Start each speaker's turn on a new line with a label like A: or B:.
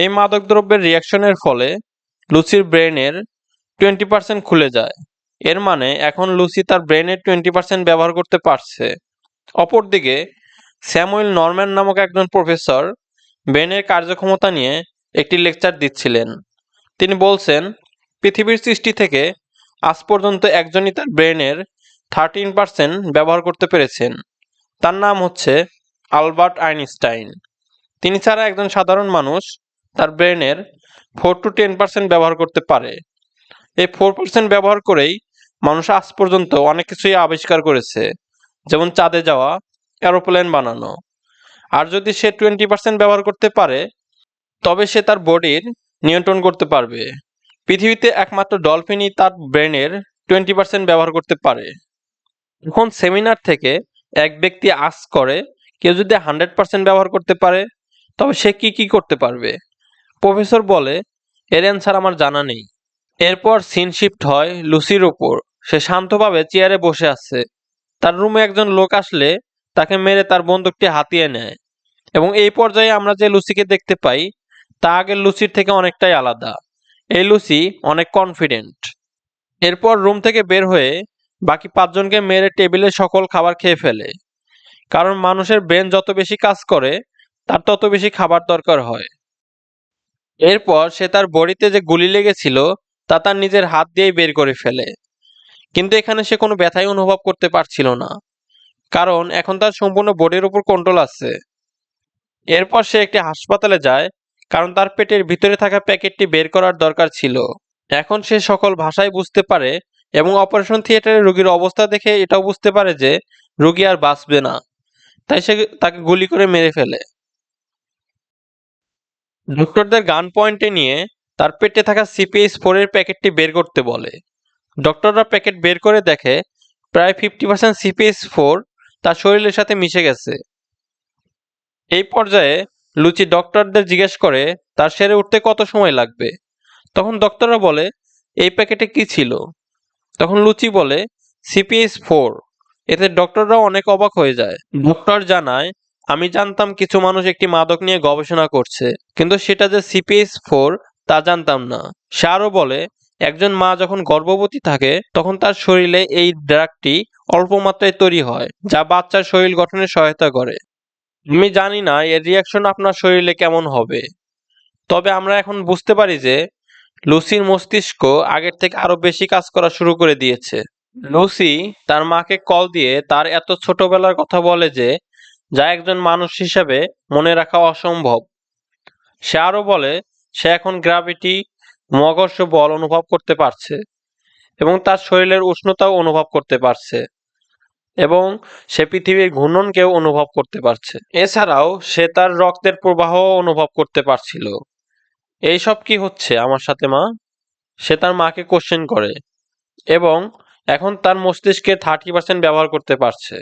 A: এই মাদকদ্রব্যের রিঅ্যাকশনের ফলে লুসির ব্রেনের 20% খুলে যায়। এর মানে এখন লুসি তার ব্রেনের 20% ব্যবহার করতে পারছে। অপরদিকে স্যামুয়েল নরম্যান নামক একজন প্রফেসর ব্রেনের কার্যক্ষমতা নিয়ে একটি লেকচার দিচ্ছিলেন। তিনি বলছেন, পৃথিবীর সৃষ্টি থেকে আজ পর্যন্ত একজনই তার ব্রেনের 13% ব্যবহার করতে পেরেছেন। তার নাম হচ্ছে আলবার্ট আইনস্টাইন। তিনি ছাড়া একজন সাধারণ মানুষ তার ব্রেনের 4 to 10% ব্যবহার করতে পারে। এই 4% ব্যবহার করেই মানুষ আজ পর্যন্ত অনেক কিছুই আবিষ্কার করেছে, যেমন চাঁদে যাওয়া, এরোপ্লেন বানানো। আর যদি সে 20% ব্যবহার করতে পারে, তবে সে তার বডির নিয়ন্ত্রণ করতে পারবে। পৃথিবীতে একমাত্র ডলফিনই তার ব্রেনের 20% ব্যবহার করতে পারে। এখন সেমিনার থেকে এক ব্যক্তি আস্ক করে, কেউ যদি 100% ব্যবহার করতে পারে, তবে সে কি কি করতে পারবে? প্রফেসর বলে, এর অ্যান্সার আমার জানা নেই। এরপর সিন শিফট হয় লুসির উপর। সে শান্তভাবে চেয়ারে বসে আছে। তার রুমে একজন লোক আসলে তাকে মেরে তার বন্দুকটি হাতিয়ে নেয়। এবং এই পর্যায়ে আমরা যে লুসিকে দেখতে পাই তা আগের লুসির থেকে অনেকটাই আলাদা। এই লুসি অনেক কনফিডেন্ট। এরপর রুম থেকে বের হয়ে বাকি 5 জনকে মেরে টেবিলে সকল খাবার খেয়ে ফেলে। কারণ মানুষের ব্রেন যত বেশি কাজ করে তার তত বেশি খাবার দরকার হয়। এরপর সে তার বডিতে যে গুলি লেগেছিল তা তার নিজের হাত দিয়েই বের করে ফেলে। কিন্তু এখানে সে কোনো ব্যথাই অনুভব করতে পারছিল না, কারণ এখন তার সম্পূর্ণ বডির উপর কন্ট্রোল আছে। এরপর সে একটি হাসপাতালে যায়, কারণ তার পেটের ভিতরে থাকা প্যাকেটটি বের করার দরকার ছিল। এখন সে সকল ভাষাই বুঝতে পারে এবং অপারেশন থিয়েটারে রোগীর অবস্থা দেখে এটাও বুঝতে পারে যে রোগী আর বাঁচবে না। তাই সে তাকে গুলি করে মেরে ফেলে। ডক্টরদের গান পয়েন্টে নিয়ে তার পেটে থাকা CPH-4 এর প্যাকেটটি বের করতে বলে। ডক্টররা প্যাকেট বের করে দেখে প্রায় 50% CPH-4 তার শরীরের সাথে মিশে গেছে। এই পর্যায়ে লুচি ডক্টরদের জিজ্ঞেস করে তার সেরে উঠতে কত সময় লাগবে। তখন ডক্টররা বলে, এই প্যাকেটে কি ছিল? তখন লুচি বলে, CPH-4। এতে ডক্টররাও অনেক অবাক হয়ে যায়। ডক্টর জানায়, আমি জানতাম কিছু মানুষ একটি মাদক নিয়ে গবেষণা করছে, কিন্তু সেটা যে CPH-4 তা জানতাম না। সে আরও বলে, একজন মা যখন গর্ভবতী থাকে তখন তার শরীরে এই ড্রাগটি অল্প মাত্রায় তৈরি হয়, যা বাচ্চার শরীর গঠনে সহায়তা করে। আমি জানি না এর রিয়াকশন আপনার শরীরে কেমন হবে, তবে আমরা এখন বুঝতে পারি যে লুসির মস্তিষ্ক আগের থেকে আরো বেশি কাজ করা শুরু করে দিয়েছে। লুসি তার মাকে কল দিয়ে তার এত ছোটবেলার কথা বলে যে যা একজন মানুষ হিসেবে মনে রাখা অসম্ভব। সে আরো বলে সে এখন গ্র্যাভিটি, মহাকর্ষ বল অনুভব করতে পারছে এবং তার শরীরের উষ্ণতাও অনুভব করতে পারছে এবং সে পৃথিবীর ঘূর্ণনকেও অনুভব করতে পারছে। এছাড়াও সে তার রক্তের প্রবাহ অনুভব করতে পারছিল। এইসব কি হচ্ছে আমার সাথে মা? সে তার মাকে কোশ্চেন করে এবং এখন তার মস্তিষ্কে 30% ব্যবহার করতে পারছে।